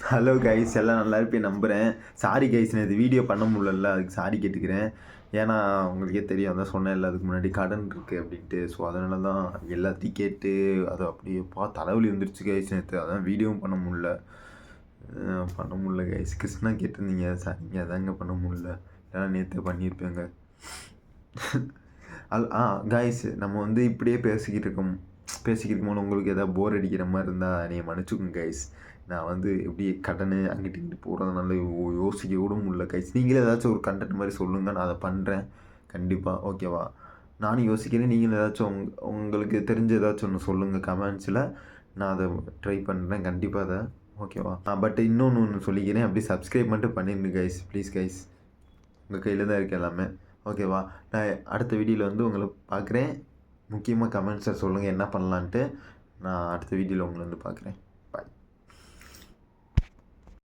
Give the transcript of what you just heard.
Hello guys, எல்லாம் நல்லா இருப்பேன் நம்புகிறேன். சாரி கைஸ், நான் இது வீடியோ பண்ண முடியல, அதுக்கு சாரி கேட்டுக்கிறேன். ஏன்னா உங்களுக்கே தெரியும், அதான் சொன்னேன்ல அதுக்கு முன்னாடி கடன் இருக்குது அப்படின்ட்டு. ஸோ அதனால தான் எல்லாத்தையும் கேட்டு அது அப்படியே தலைவலி வந்துருச்சு கைஸ் நேற்று. அதான் வீடியோவும் பண்ண முடியல கைஸ். கிருஷ்ணா கேட்டிருந்தீங்க, சாரிங்க அதாங்க பண்ண முடியல. ஏன்னா நேற்று பண்ணியிருப்பேங்க. கைஸ், நம்ம வந்து இப்படியே பேசிக்கிட்டு போது உங்களுக்கு எதாவது போர் அடிக்கிற மாதிரி இருந்தால் நீங்கள் மன்னிச்சுக்கோங்க கைஸ். நான் வந்து எப்படி கடன் அங்கிட்டு இங்கிட்டு போகிறதுனால யோசிக்க கூட முடியல கைஸ். நீங்களே ஏதாச்சும் ஒரு கண்டென்ட் மாதிரி சொல்லுங்கள், நான் அதை பண்ணுறேன் கண்டிப்பாக. ஓகேவா? நானும் யோசிக்கிறேன், நீங்களும் ஏதாச்சும் உங்களுக்கு தெரிஞ்ச ஏதாச்சும் ஒன்று சொல்லுங்கள் கமெண்ட்ஸில். நான் அதை ட்ரை பண்ணுறேன் கண்டிப்பாக அதை. ஓகேவா? பட் ஒன்று சொல்லிக்கிறேன், அப்படியே சப்ஸ்கிரைப் மட்டும் பண்ணிடுங்க கைஸ், ப்ளீஸ் கைஸ். உங்கள் கையில் தான் இருக்குது எல்லாமே. ஓகேவா? நான் அடுத்த வீடியோவில் வந்து உங்களை பார்க்குறேன். முக்கியமாக கமெண்ட்ஸை சொல்லுங்கள் என்ன பண்ணலான்ட்டு. நான் அடுத்த வீடியோவில் உங்களை வந்து பார்க்குறேன்.